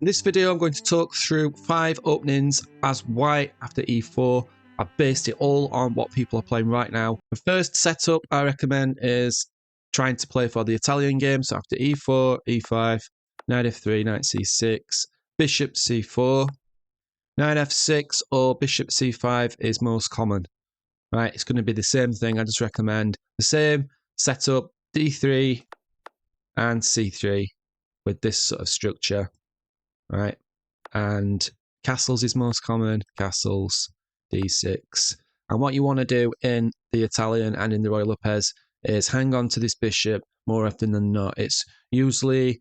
In this video, I'm going to talk through 5 openings as white after e4. I've based it all on what people are playing right now. The first setup I recommend is trying to play for the Italian game. So after e4, e5, knight f3, knight c6, bishop c4, knight f6 or bishop c5 is most common. Right, it's going to be the same thing. I just recommend the same setup, d3 and c3 with this sort of structure. Right, and castles is most common, castles, d6. And what you want to do in the Italian and in the Royal Lopez is hang on to this bishop more often than not. It's usually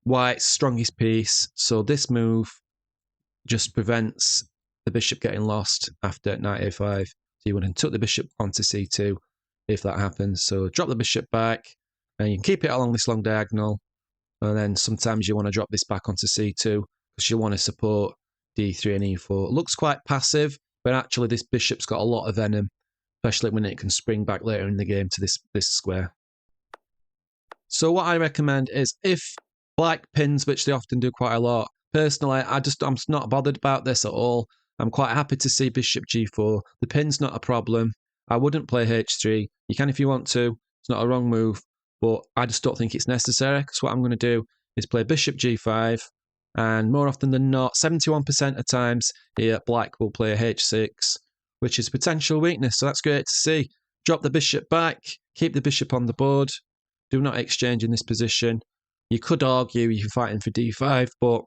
white's strongest piece, so this move just prevents the bishop getting lost after knight a5. So you want to tuck the bishop onto c2 if that happens. So drop the bishop back, and you can keep it along this long diagonal. And then sometimes you want to drop this back onto c2 because you want to support d3 and e4. It looks quite passive, but actually this bishop's got a lot of venom, especially when it can spring back later in the game to this square. So what I recommend is if black pins, which they often do quite a lot, personally, I'm not bothered about this at all. I'm quite happy to see bishop g4. The pin's not a problem. I wouldn't play h3. You can if you want to. It's not a wrong move. But I just don't think it's necessary, because what I'm going to do is play bishop g5, and more often than not, 71% of times here, black will play h6, which is potential weakness, so that's great to see. Drop the bishop back, keep the bishop on the board, do not exchange in this position. You could argue you're fighting for d5, but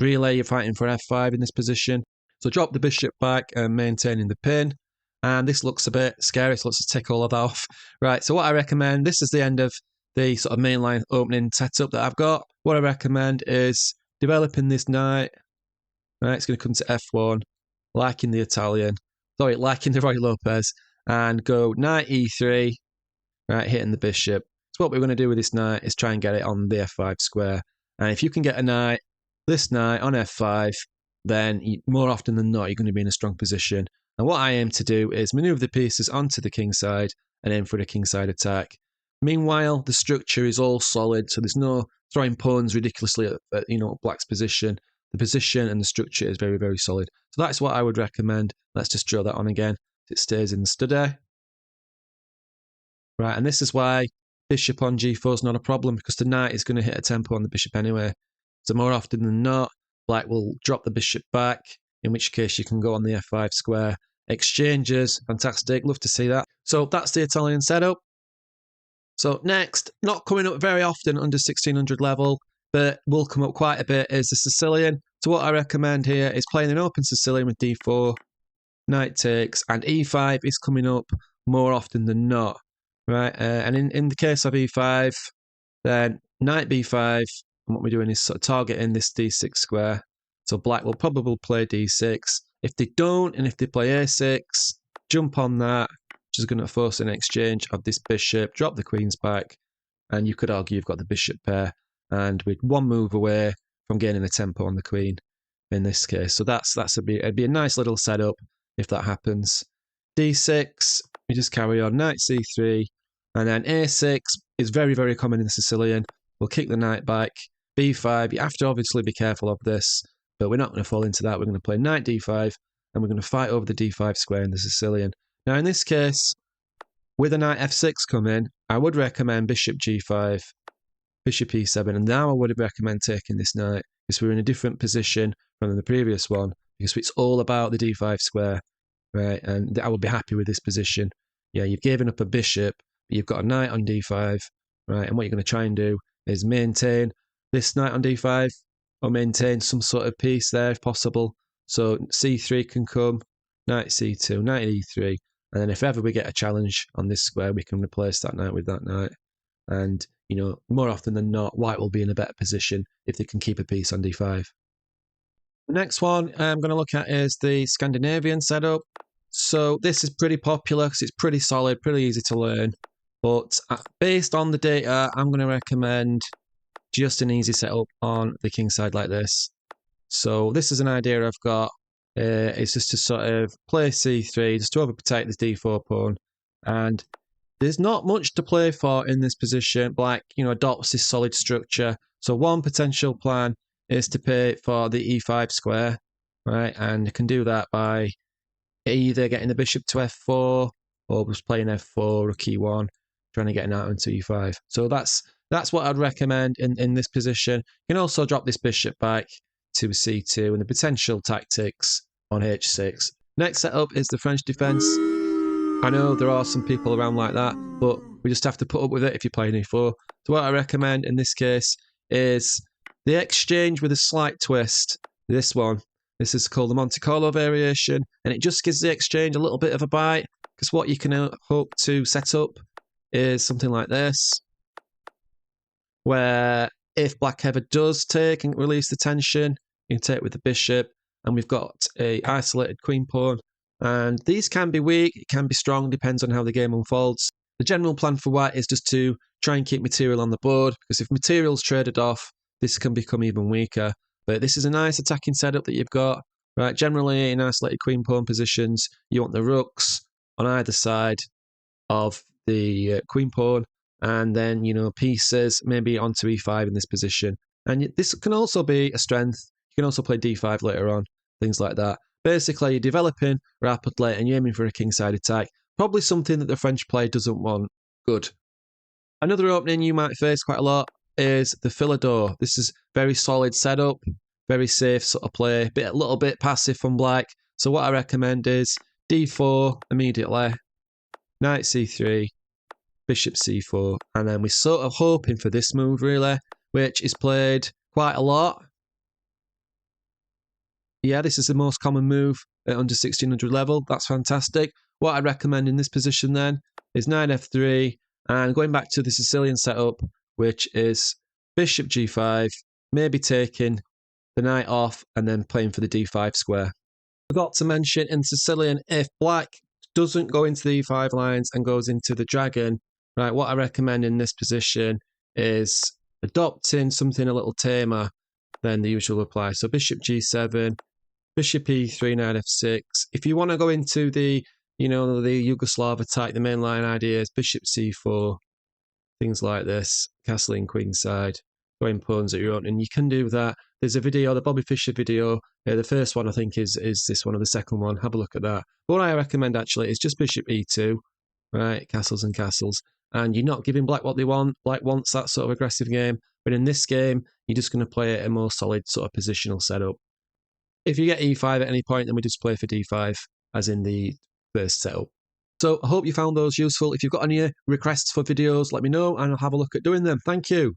really you're fighting for f5 in this position. So drop the bishop back and maintaining the pin. And this looks a bit scary, so let's just take all of that off. Right, so what I recommend, this is the end of the sort of mainline opening setup that I've got. What I recommend is developing this knight. Right, it's going to come to f1, like in the Italian, like in the Royal Lopez, and go knight e3, right, hitting the bishop. So what we're going to do with this knight is try and get it on the f5 square. And if you can get a knight, this knight on f5, then more often than not, you're going to be in a strong position. And what I aim to do is maneuver the pieces onto the king side and aim for a king side attack. Meanwhile, the structure is all solid, so there's no throwing pawns ridiculously at black's position. The position and the structure is very, very solid. So that's what I would recommend. Let's just draw that on again. It stays in the study. Right, and this is why bishop on g4 is not a problem, because the knight is going to hit a tempo on the bishop anyway. So more often than not, black will drop the bishop back, in which case you can go on the f5 square. Exchanges, fantastic, love to see that. So that's the Italian setup. So next, not coming up very often under 1600 level, but will come up quite a bit, is the Sicilian. So what I recommend here is playing an open Sicilian with d4, knight takes, and e5 is coming up more often than not. Right, and in the case of e5, then knight b5, and what we're doing is sort of targeting this d6 square. So black will probably play d6. If they don't, and if they play a6, jump on that, which is going to force an exchange of this bishop, drop the queens back, and you could argue you've got the bishop pair, and with one move away from gaining a tempo on the queen in this case. So it'd be a nice little setup if that happens. d6, we just carry on, knight c3, and then a6 is very, very common in the Sicilian. We'll kick the knight back. b5, you have to obviously be careful of this, but we're not going to fall into that. We're going to play knight d5, and we're going to fight over the d5 square in the Sicilian. Now, in this case, with a knight f6 coming, I would recommend bishop g5, bishop e7, and now I would recommend taking this knight, because we're in a different position from the previous one, because it's all about the d5 square, right? And I would be happy with this position. Yeah, you've given up a bishop, but you've got a knight on d5, right? And what you're going to try and do is maintain this knight on d5, or maintain some sort of piece there if possible. So c3 can come, knight c2, knight e3, and then if ever we get a challenge on this square, we can replace that knight with that knight. And, more often than not, white will be in a better position if they can keep a piece on d5. The next one I'm going to look at is the Scandinavian setup. So this is pretty popular because it's pretty solid, pretty easy to learn. But based on the data, I'm going to recommend just an easy setup on the king side like this. So this is an idea I've got. It's just to sort of play c3, just to overprotect this d4 pawn. And there's not much to play for in this position. Black, adopts this solid structure. So one potential plan is to play for the e5 square, right? And you can do that by either getting the bishop to f4 or just playing f4, rook e1, trying to get an out into e5. So that's what I'd recommend in this position. You can also drop this bishop back to c2 and the potential tactics on h6. Next setup is the French defense. I know there are some people around like that, but we just have to put up with it if you're playing e4. So what I recommend in this case is the exchange with a slight twist. This one. This is called the Monte Carlo variation, and it just gives the exchange a little bit of a bite, because what you can hope to set up is something like this, where if black ever does take and release the tension, you can take with the bishop, and we've got a isolated queen pawn. And these can be weak, it can be strong, depends on how the game unfolds. The general plan for white is just to try and keep material on the board, because if material's traded off, this can become even weaker. But this is a nice attacking setup that you've got. Right, generally in isolated queen pawn positions, you want the rooks on either side of the queen pawn, and then, you know, pieces maybe onto e5 in this position. And this can also be a strength. You can also play d5 later on, things like that. Basically, you're developing rapidly and you're aiming for a kingside attack. Probably something that the French player doesn't want. Good. Another opening you might face quite a lot is the Philidor. This is very solid setup, very safe sort of play, a little bit passive from black. So what I recommend is d4 immediately, knight c3, bishop c4, and then we're sort of hoping for this move really, which is played quite a lot. Yeah, this is the most common move at under 1600 level. That's fantastic. What I recommend in this position then is knight f3, and going back to the Sicilian setup, which is bishop g5, maybe taking the knight off and then playing for the d5 square. Forgot to mention in Sicilian, if black doesn't go into the e5 lines and goes into the dragon, right, what I recommend in this position is adopting something a little tamer than the usual reply. So bishop g7, bishop e3, knight f6. If you want to go into the, you know, the Yugoslav attack, the mainline ideas, bishop c4, things like this, castling queenside, going pawns at your own, and you can do that. There's a video, the Bobby Fischer video. The first one I think is this one, or the second one. Have a look at that. But what I recommend actually is just bishop e2, right? Castles and castles, and you're not giving black what they want. Black wants that sort of aggressive game, but in this game, you're just going to play a more solid sort of positional setup. If you get e5 at any point, then we just play for d5, as in the first setup. So I hope you found those useful. If you've got any requests for videos, let me know and I'll have a look at doing them. Thank you.